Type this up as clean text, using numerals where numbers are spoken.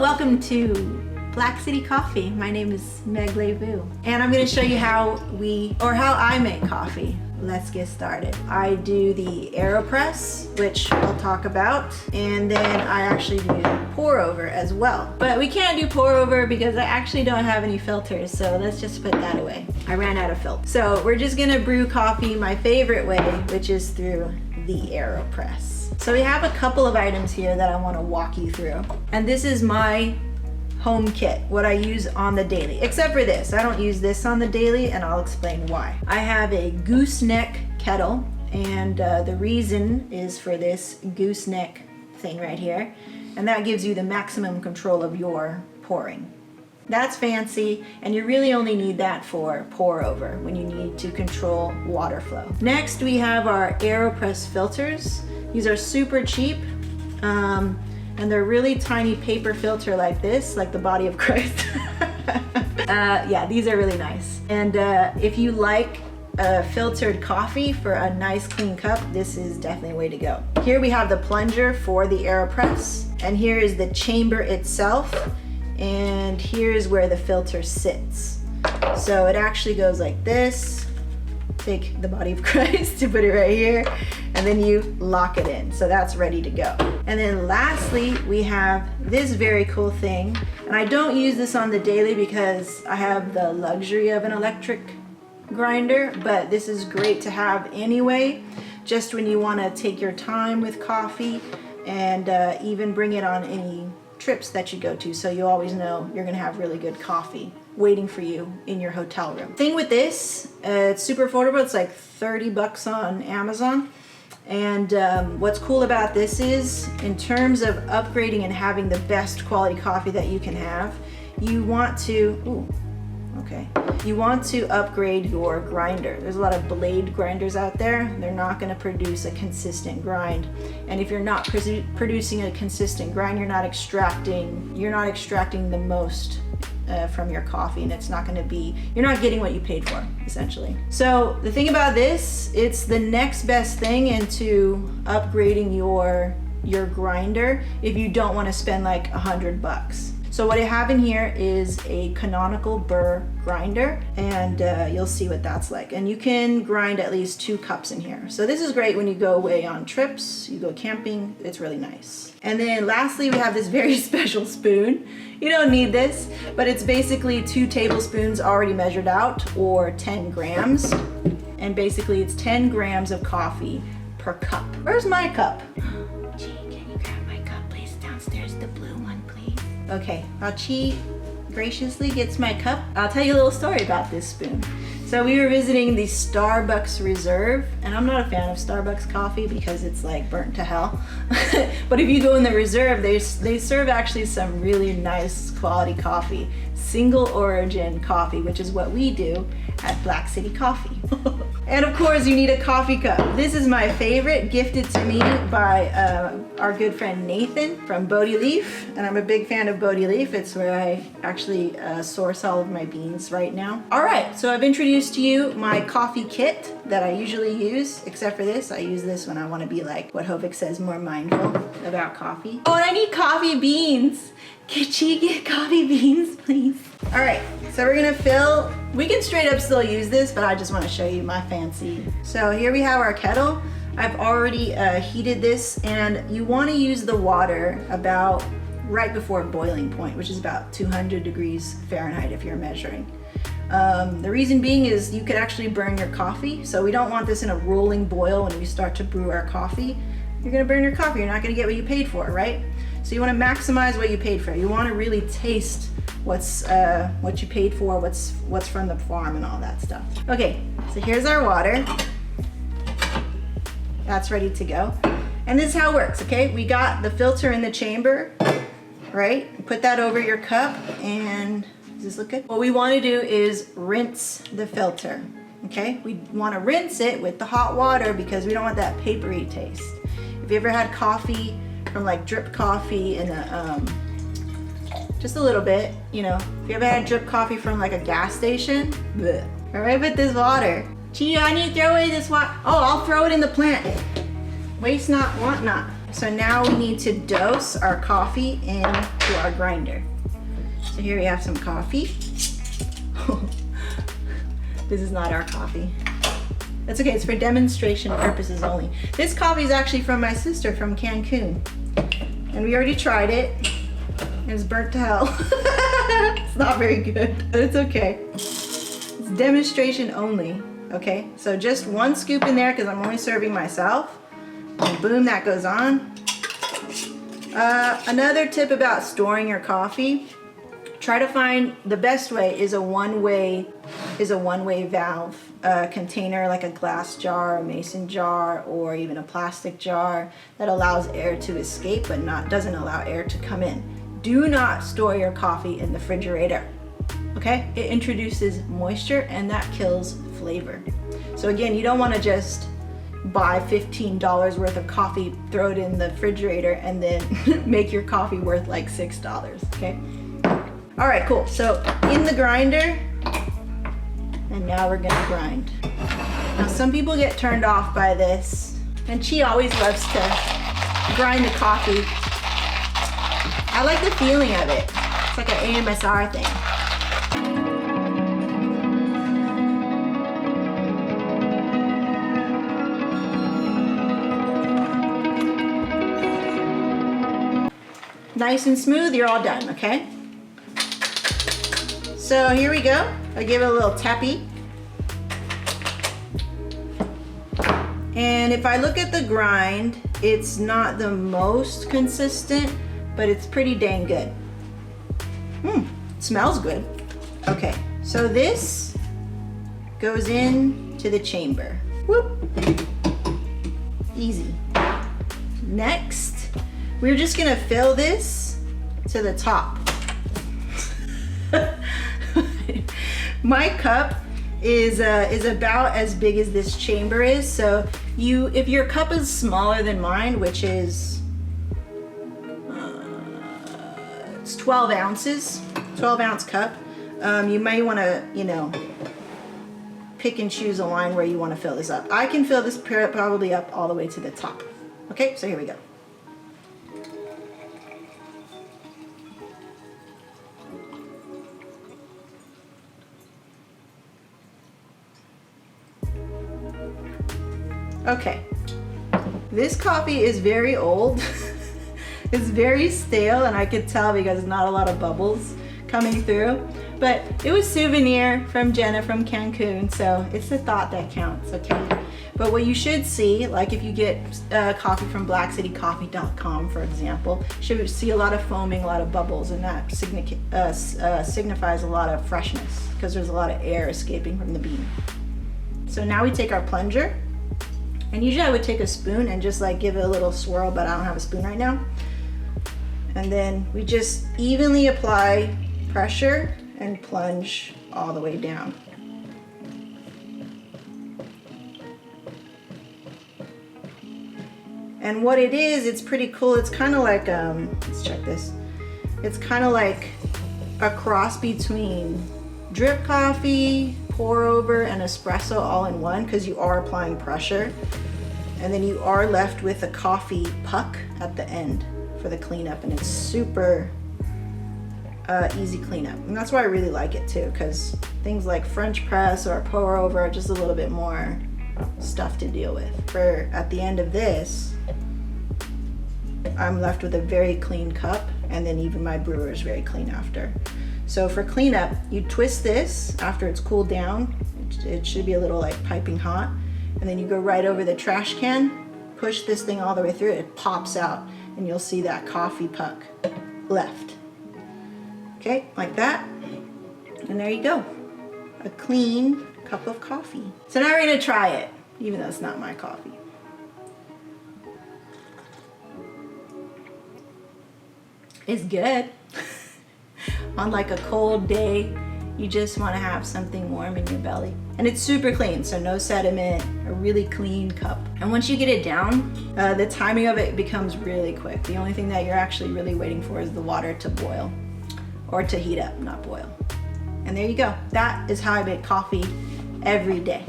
welcome to Black City Coffee. My name is Meg Levu, and I'm going to show you how I make coffee. Let's get started. I do the Aeropress, which I'll talk about, and then I actually do pour over as well. But we can't do pour over because I actually don't have any filters, so let's just put that away. I ran out of filters. So we're just gonna brew coffee my favorite way, which is through the Aeropress. So we have a couple of items here that I want to walk you through, and this is my home kit, what I use on the daily, except for this. I don't use this on the daily, and I'll explain why. I have a gooseneck kettle, and the reason is for this gooseneck thing right here, and that gives you the maximum control of your pouring. That's fancy, and you really only need that for pour over when you need to control water flow. Next, we have our Aeropress filters. These are super cheap. And they're really tiny paper filter like this, like the body of Christ. Yeah, these are really nice. And if you like filtered coffee for a nice clean cup, this is definitely a way to go. Here we have the plunger for the Aeropress, and here is the chamber itself, and here's where the filter sits. So it actually goes like this. Take the body of Christ to put it right here, and then you lock it in. So that's ready to go. And then lastly, we have this very cool thing. And I don't use this on the daily because I have the luxury of an electric grinder, but this is great to have anyway, just when you want to take your time with coffee, and even bring it on any trips that you go to, so you always know you're gonna have really good coffee waiting for you in your hotel room. Thing with this, it's super affordable. It's like 30 bucks on Amazon. And what's cool about this is, in terms of upgrading and having the best quality coffee that you can have, you want to, you want to upgrade your grinder. There's a lot of blade grinders out there. They're not going to produce a consistent grind. And if you're not producing a consistent grind, you're not extracting the most from your coffee, and it's not going to be, you're not getting what you paid for, essentially. So the thing about this, it's the next best thing into upgrading your grinder if you don't want to spend like $100. So what I have in here is a canonical burr grinder, and you'll see what that's like. And you can grind at least 2 cups in here. So this is great when you go away on trips, you go camping, it's really nice. And then lastly, we have this very special spoon. You don't need this, but it's basically 2 tablespoons already measured out, or 10 grams. And basically it's 10 grams of coffee per cup. Where's my cup? Okay, while Chi graciously gets my cup, I'll tell you a little story about this spoon. So we were visiting the Starbucks Reserve, and I'm not a fan of Starbucks coffee because it's like burnt to hell. But if you go in the Reserve, they serve actually some really nice quality coffee. Single origin coffee, which is what we do at Black City Coffee. And of course, you need a coffee cup. This is my favorite, gifted to me by our good friend Nathan from Bodhi Leaf, and I'm a big fan of Bodhi Leaf. It's where I actually source all of my beans right now. All right, so I've introduced to you my coffee kit that I usually use, except for this. I use this when I want to be like what Hovik says, more mindful about coffee. Oh, and I need coffee beans. Could she get coffee beans, please? All right, so we're gonna fill. We can straight up still use this, but I just want to show you my fancy. So here we have our kettle. I've already heated this, and you want to use the water about right before boiling point, which is about 200 degrees Fahrenheit if you're measuring. The reason being is you could actually burn your coffee, so we don't want this in a rolling boil when we start to brew our coffee. You're gonna burn your coffee, you're not gonna get what you paid for, right? So you want to maximize what you paid for. You want to really taste what you paid for, what's from the farm and all that stuff. Okay, so here's our water. That's ready to go. And this is how it works, okay? We got the filter in the chamber, right? Put that over your cup, and does this look good? What we want to do is rinse the filter, okay? We want to rinse it with the hot water because we don't want that papery taste. If you ever had coffee from like drip coffee in a, just a little bit, you know, if you ever had drip coffee from like a gas station, bleh. All right, with this water. Gee, I need to throw away this water. Oh, I'll throw it in the plant. Waste not, want not. So now we need to dose our coffee in to our grinder. So here we have some coffee. This is not our coffee. That's okay, it's for demonstration purposes only. This coffee is actually from my sister from Cancun. And we already tried it. It's burnt to hell. It's not very good, but it's okay. It's demonstration only, okay? So just one scoop in there because I'm only serving myself. And boom, that goes on. Another tip about storing your coffee, try to find the best way is a one-way valve container, like a glass jar, a mason jar, or even a plastic jar that allows air to escape but doesn't allow air to come in. Do not store your coffee in the refrigerator, okay? It introduces moisture and that kills flavor. So again, you don't want to just buy $15 worth of coffee, throw it in the refrigerator, and then make your coffee worth like $6, okay? All right, cool. So in the grinder, and now we're gonna grind. Now some people get turned off by this, and she always loves to grind the coffee. I like the feeling of it. It's like an AMSR thing. Nice and smooth, you're all done, okay? So here we go. I give it a little tappy. And if I look at the grind, it's not the most consistent, but it's pretty dang good. It smells good. Okay, so this goes into the chamber. Whoop. Easy. Next, we're just gonna fill this to the top. My cup is about as big as this chamber is. So if your cup is smaller than mine, which is it's 12 ounces, 12-ounce cup, you may want to, pick and choose a line where you want to fill this up. I can fill this probably up all the way to the top. Okay, so here we go. Okay, this coffee is very old. It's very stale, and I could tell because there's not a lot of bubbles coming through. But it was souvenir from Jenna from Cancun, so it's the thought that counts, okay? But what you should see, like if you get coffee from blackcitycoffee.com, for example, you should see a lot of foaming, a lot of bubbles, and that signifies a lot of freshness because there's a lot of air escaping from the bean. So now we take our plunger. And usually I would take a spoon and just like give it a little swirl, but I don't have a spoon right now. And then we just evenly apply pressure and plunge all the way down. And what it is, it's pretty cool. It's kind of like, let's check this. It's kind of like a cross between drip coffee, pour over, and espresso all in one, because you are applying pressure. And then you are left with a coffee puck at the end for the cleanup, and it's super easy cleanup. And that's why I really like it too, because things like French press or pour over are just a little bit more stuff to deal with. For at the end of this, I'm left with a very clean cup, and then even my brewer is very clean after. So for cleanup, you twist this after it's cooled down. It should be a little like piping hot. And then you go right over the trash can, push this thing all the way through, it pops out, and you'll see that coffee puck left. Okay, like that. And there you go. A clean cup of coffee. So now we're gonna try it, even though it's not my coffee. It's good. On like a cold day, you just want to have something warm in your belly. And it's super clean, so no sediment, a really clean cup. And once you get it down, the timing of it becomes really quick. The only thing that you're actually really waiting for is the water to boil, or to heat up, not boil. And there you go. That is how I make coffee every day.